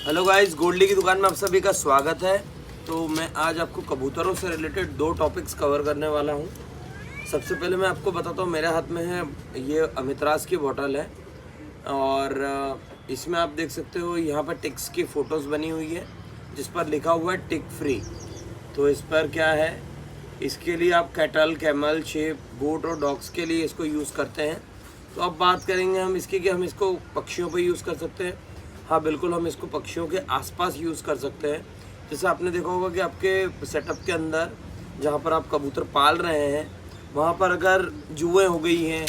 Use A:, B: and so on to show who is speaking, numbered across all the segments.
A: Hello guys, Goldy की दुकान में आप सभी का स्वागत है। तो मैं आज आपको कबूतरों से रिलेटेड दो टॉपिक्स कवर करने वाला हूं। सबसे पहले मैं आपको बताता हूं, मेरे हाथ में है ये अमितराज की बोतल है और इसमें आप देख सकते हो यहाँ पर टिक्स की फ़ोटोज़ बनी हुई है जिस पर लिखा हुआ है टिक फ्री। तो इस पर क्या है, इसके लिए आप कैटल, कैमल, शेप, गोट और डॉग्स के लिए इसको यूज़ करते हैं। तो अब बात करेंगे हम इसकी कि हम इसको पक्षियों पर यूज़ कर सकते हैं। हाँ बिल्कुल, हम इसको पक्षियों के आसपास यूज़ कर सकते हैं। जैसे आपने देखा होगा कि आपके सेटअप के अंदर जहाँ पर आप कबूतर पाल रहे हैं वहाँ पर अगर जुएँ हो गई हैं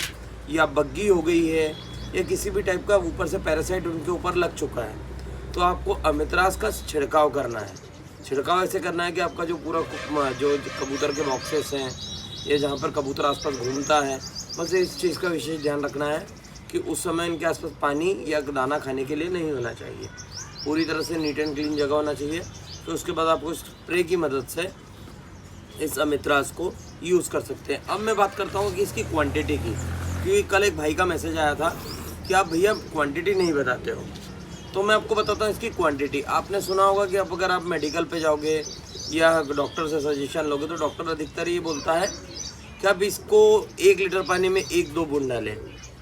A: या बग्गी हो गई है या किसी भी टाइप का ऊपर से पैरासाइट उनके ऊपर लग चुका है, तो आपको अमितराज का छिड़काव करना है। छिड़काव ऐसे करना है कि आपका जो पूरा जो कबूतर के बॉक्सेस हैं या जहाँ पर कबूतर आसपास घूमता है, बस इस चीज़ का विशेष ध्यान रखना है कि उस समय इनके आसपास पानी या दाना खाने के लिए नहीं होना चाहिए। पूरी तरह से नीट एंड क्लीन जगह होना चाहिए। तो उसके बाद आपको स्प्रे की मदद से इस अमितराज को यूज़ कर सकते हैं। अब मैं बात करता हूँ कि इसकी क्वांटिटी की, क्योंकि कल एक भाई का मैसेज आया था कि आप भैया क्वांटिटी नहीं बताते हो। तो मैं आपको बताता हूँ इसकी क्वांटिटी। आपने सुना होगा कि अब अगर आप मेडिकल पे जाओगे या डॉक्टर से सजेशन लोगे तो डॉक्टर अधिकतर ये बोलता है कि आप इसको 1 लीटर पानी में 1-2 बूंद डालें।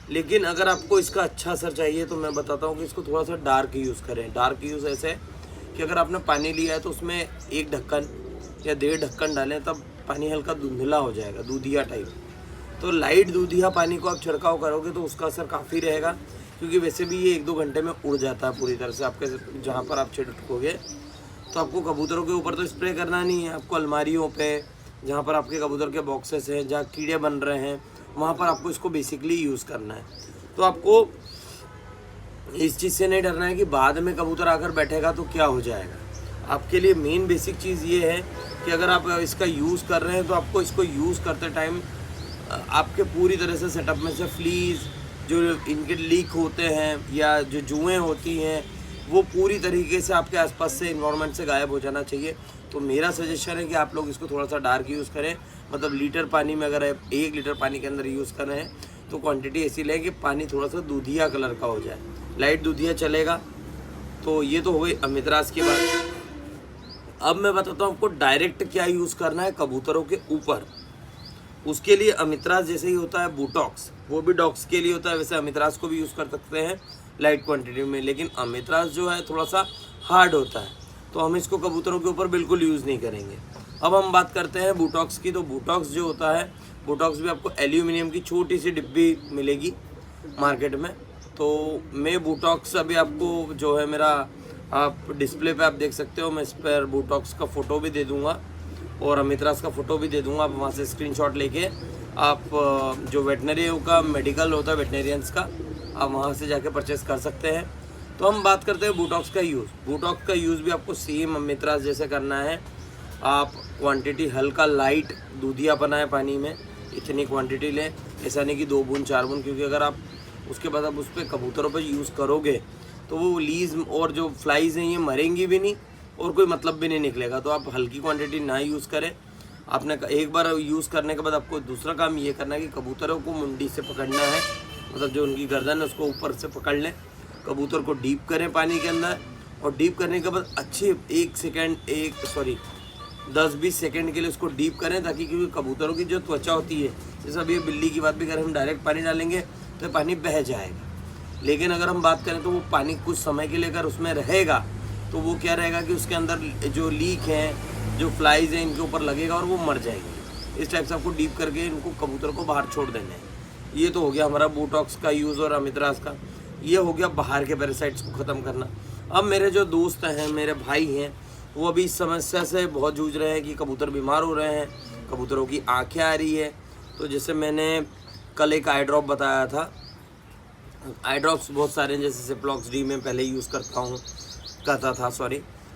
A: लेकिन अगर आपको इसका अच्छा असर चाहिए तो मैं बताता हूँ कि इसको थोड़ा सा डार्क यूज़ करें। डार्क यूज़ ऐसे कि अगर आपने पानी लिया है तो उसमें 1 ढक्कन या 1.5 ढक्कन डालें, तब पानी हल्का धुंधला हो जाएगा, दूधिया टाइप। तो लाइट दूधिया पानी को आप छिड़काव करोगे तो उसका असर काफ़ी रहेगा, क्योंकि वैसे भी ये 1-2 घंटे में उड़ जाता है पूरी तरह से आपके जहाँ पर आप छिड़कोगे। तो आपको कबूतरों के ऊपर तो स्प्रे करना नहीं है, आपको अलमारियों पे, जहाँ पर आपके कबूतर के बॉक्सेस हैं, जहाँ कीड़े बन रहे हैं, वहाँ पर आपको इसको बेसिकली यूज़ करना है। तो आपको इस चीज़ से नहीं डरना है कि बाद में कबूतर आकर बैठेगा तो क्या हो जाएगा। आपके लिए मेन बेसिक चीज़ ये है कि अगर आप इसका यूज़ कर रहे हैं तो आपको इसको यूज़ करते टाइम आपके पूरी तरह से सेटअप में से फ्लीज जो इनके लीक होते हैं या जो जुएँ होती हैं वो पूरी तरीके से आपके आसपास से इन्वायरमेंट से गायब हो जाना चाहिए। तो मेरा सजेशन है कि आप लोग इसको थोड़ा सा डार्क यूज़ करें। मतलब लीटर पानी में अगर 1 लीटर पानी के अंदर यूज़ कर रहे हैं तो क्वांटिटी ऐसी लें कि पानी थोड़ा सा दूधिया कलर का हो जाए, लाइट दूधिया चलेगा। तो ये तो हो गई अमितराज की बात। अब मैं बताता हूँ आपको डायरेक्ट क्या यूज़ करना है कबूतरों के ऊपर। उसके लिए अमितराज जैसे ही होता है बूटॉक्स, वो भी डॉग्स के लिए होता है, वैसे अमितराज को भी यूज़ कर सकते हैं लाइट क्वांटिटी में। लेकिन अमितराज जो है थोड़ा सा हार्ड होता है, तो हम इसको कबूतरों के ऊपर बिल्कुल यूज़ नहीं करेंगे। अब हम बात करते हैं बूटॉक्स की। तो बूटॉक्स जो होता है, बूटॉक्स भी आपको एल्यूमिनियम की छोटी सी डिब्बी मिलेगी मार्केट में। तो मैं बूटॉक्स अभी आपको जो है मेरा आप डिस्प्ले पे आप देख सकते हो, मैं इस पर बूटॉक्स का फ़ोटो भी दे दूँगा और अमितराज का फ़ोटो भी दे दूँगा। आप वहाँ से स्क्रीनशॉट लेके आप जो वेटनरी का मेडिकल होता है वेटनेरियंस का, आप वहाँ से जाके परचेस कर सकते हैं। तो हम बात करते हैं बूटॉक्स का यूज़। बूटॉक्स का यूज़ भी आपको सेम अमितराज जैसे करना है। आप क्वांटिटी हल्का लाइट दूधिया बनाए पानी में, इतनी क्वांटिटी लें। ऐसा नहीं कि 2 बूंद 4 बूंद, क्योंकि अगर आप उसके बाद आप उस पर कबूतरों पर यूज़ करोगे तो वो लीज और जो फ्लाइज हैं ये मरेंगी भी नहीं और कोई मतलब भी नहीं निकलेगा। तो आप हल्की क्वांटिटी ना यूज़ करें। आपने एक बार यूज़ करने के बाद आपको दूसरा काम ये करना है कि कबूतरों को मुंडी से पकड़ना है, मतलब जो उनकी गर्दन है उसको ऊपर से पकड़ लें। कबूतर को डीप करें पानी के अंदर और डीप करने के बाद अच्छे 10-20 सेकंड के लिए उसको डीप करें, ताकि क्योंकि कबूतरों की जो त्वचा होती है, जैसे अभी बिल्ली की बात भी करें, हम डायरेक्ट पानी डालेंगे तो पानी बह जाएगा। लेकिन अगर हम बात करें तो वो पानी कुछ समय के लिए अगर उसमें रहेगा तो वो क्या रहेगा कि उसके अंदर जो लीक हैं, जो फ्लाइज हैं, इनके ऊपर लगेगा और वो मर जाएंगे। इस टाइप से आपको डीप करके इनको कबूतर को बाहर छोड़ देना है। ये तो हो गया हमारा बूटॉक्स का यूज़ और अमितराज का। ये हो गया बाहर के पैरासाइट्स को ख़त्म करना। अब मेरे जो दोस्त हैं, मेरे भाई हैं, वो अभी इस समस्या से बहुत जूझ रहे हैं कि कबूतर बीमार हो रहे हैं, कबूतरों की आँखें आ रही है। तो जैसे मैंने कल एक आई ड्रॉप बताया था, आई ड्रॉप्स बहुत सारे हैं, जैसे सिप्लॉक्स डी में पहले यूज़ करता था।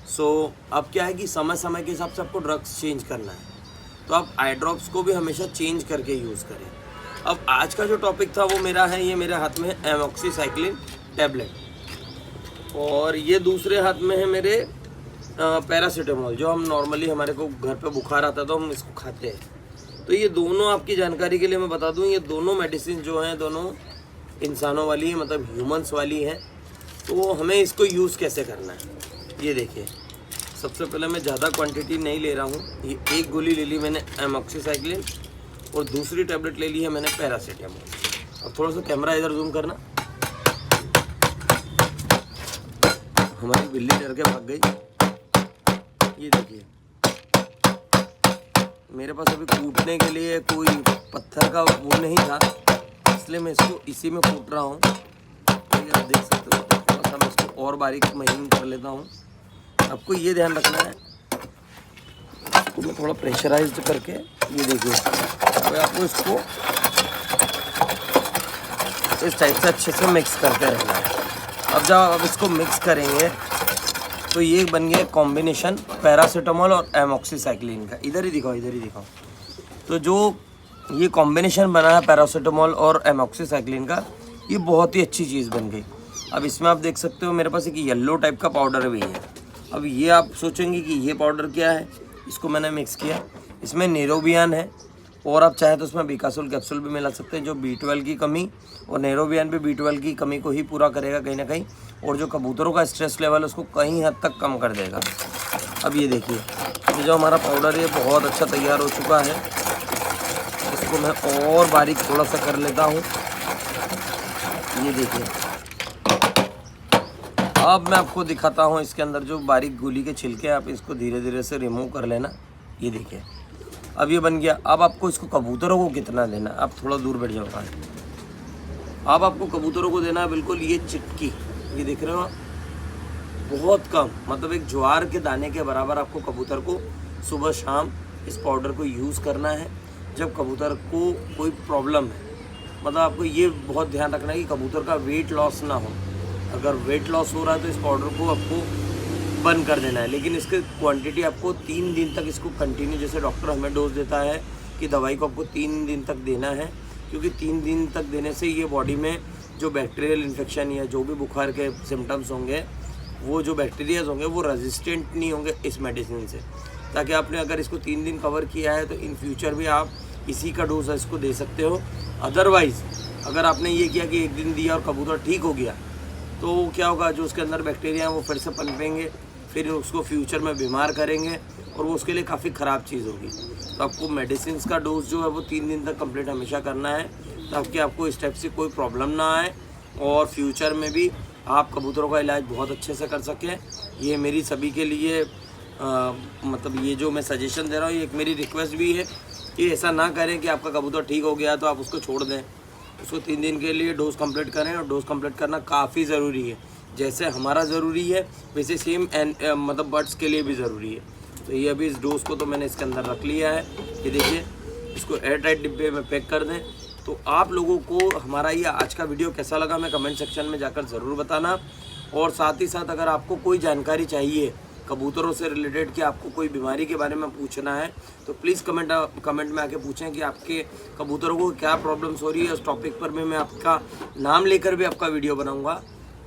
A: सो अब क्या है कि समय समय के हिसाब से आपको ड्रग्स चेंज करना है, तो आप आई ड्रॉप्स को भी हमेशा चेंज करके यूज़ करें। अब आज का जो टॉपिक था वो मेरा है, ये मेरे हाथ में है एमॉक्सीसाइक्लिन टैबलेट और ये दूसरे हाथ में है मेरे पैरासीटामोल, जो हम नॉर्मली हमारे को घर पे बुखार आता है तो हम इसको खाते हैं। तो ये दोनों आपकी जानकारी के लिए मैं बता दूं, ये दोनों मेडिसिन जो हैं दोनों इंसानों वाली है, मतलब ह्यूमंस वाली है। तो हमें इसको यूज़ कैसे करना है। ये देखिए, सबसे पहले मैं ज़्यादा क्वांटिटी नहीं ले रहा हूँ। ये एक गोली ले ली मैंने एमॉक्सीसाइक्लिन और दूसरी टैबलेट ले ली है मैंने पैरासीटामोल। अब थोड़ा सा कैमरा इधर जूम करना। हमारी बिल्ली डर के भाग गई। ये देखिए, मेरे पास अभी कूटने के लिए कोई पत्थर का वो नहीं था, इसलिए मैं इसको इसी में कूट रहा हूँ। आप देख सकते हो, थोड़ा सा मैं इसको और बारीक महीन कर लेता हूँ। आपको ये ध्यान रखना है, इसको मैं थोड़ा प्रेशराइज्ड करके, ये देखिए, तो आपको इसको इस टाइप से अच्छे से मिक्स करते रहना है। अब जब आप इसको मिक्स करेंगे तो ये बन गया कॉम्बिनेशन पैरासीटामोल और एमॉक्सीसाइक्लिन का। इधर ही दिखाओ, इधर ही दिखाओ। तो जो ये कॉम्बिनेशन बना है पैरासीटामोल और एमॉक्सीसाइक्लिन का, ये बहुत ही अच्छी चीज़ बन गई। अब इसमें आप देख सकते हो मेरे पास एक येलो टाइप का पाउडर भी है। अब ये आप सोचेंगे कि ये पाउडर क्या है, इसको मैंने मिक्स किया। इसमें नेरोबियन है और आप चाहें तो उसमें बीकासोल कैप्सूल भी मिला सकते हैं, जो B12 की कमी, और नेरोबियन भी B12 की कमी को ही पूरा करेगा कहीं ना कहीं, और जो कबूतरों का स्ट्रेस लेवल है उसको कहीं हद तक कम कर देगा। अब ये देखिए, ये जो हमारा पाउडर है बहुत अच्छा तैयार हो चुका है। इसको मैं और बारीक थोड़ा सा कर लेता हूँ। ये देखिए, अब मैं आपको दिखाता हूँ इसके अंदर जो बारीक गोली के छिलके, आप इसको धीरे धीरे से रिमूव कर लेना। ये देखिए, अब ये बन गया। अब आपको इसको कबूतरों को कितना देना, आप थोड़ा दूर बैठ जाओ। अब आपको कबूतरों को देना है बिल्कुल ये चिटकी, ये देख रहे हो, बहुत कम, मतलब एक ज्वार के दाने के बराबर आपको कबूतर को सुबह शाम इस पाउडर को यूज़ करना है जब कबूतर को कोई प्रॉब्लम है। मतलब आपको ये बहुत ध्यान रखना है कि कबूतर का वेट लॉस ना हो। अगर वेट लॉस हो रहा है तो इस पाउडर को आपको बंद कर देना है, लेकिन इसकी क्वांटिटी आपको 3 दिन तक इसको कंटिन्यू, जैसे डॉक्टर हमें डोज देता है कि दवाई को आपको 3 दिन तक देना है, क्योंकि 3 दिन तक देने से ये बॉडी में जो बैक्टीरियल इन्फेक्शन या जो भी बुखार के सिम्टम्स होंगे, वो जो बैक्टीरियाज होंगे वो रेजिस्टेंट नहीं होंगे इस मेडिसिन से। ताकि आपने अगर इसको 3 दिन कवर किया है तो इन फ्यूचर भी आप इसी का डोज इसको दे सकते हो। अदरवाइज़ अगर आपने ये किया कि 1 दिन दिया और कबूतर ठीक हो गया, तो क्या होगा, जो उसके अंदर बैक्टीरिया हैं वो फिर से पनपेंगे, फिर उसको फ्यूचर में बीमार करेंगे और वो उसके लिए काफ़ी ख़राब चीज़ होगी। तो आपको मेडिसिन का डोज जो है वो 3 दिन तक कंप्लीट हमेशा करना है, ताकि आपको इस टाइप से कोई प्रॉब्लम ना आए और फ्यूचर में भी आप कबूतरों का इलाज बहुत अच्छे से कर सकें। ये मेरी सभी के लिए मतलब ये जो मैं सजेशन दे रहा हूँ, ये एक मेरी रिक्वेस्ट भी है कि ऐसा ना करें कि आपका कबूतर ठीक हो गया तो आप उसको छोड़ दें। उसको 3 दिन के लिए डोज कंप्लीट करें, और डोज कंप्लीट करना काफ़ी ज़रूरी है। जैसे हमारा ज़रूरी है वैसे सेम मतलब बर्ड्स के लिए भी ज़रूरी है। तो ये अभी इस डोज को तो मैंने इसके अंदर रख लिया है। ये देखिए, इसको एयर टाइट डिब्बे में पैक कर दें। तो आप लोगों को हमारा ये आज का वीडियो कैसा लगा मैं कमेंट सेक्शन में जाकर ज़रूर बताना। और साथ ही साथ अगर आपको कोई जानकारी चाहिए कबूतरों से रिलेटेड, कि आपको कोई बीमारी के बारे में पूछना है, तो प्लीज़ कमेंट में आके पूछें कि आपके कबूतरों को क्या प्रॉब्लम्स हो रही है। उस टॉपिक पर मैं आपका नाम लेकर भी आपका वीडियो बनाऊँगा।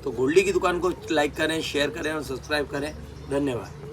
A: तो गोल्डी की दुकान को लाइक करें, शेयर करें और सब्सक्राइब करें। धन्यवाद।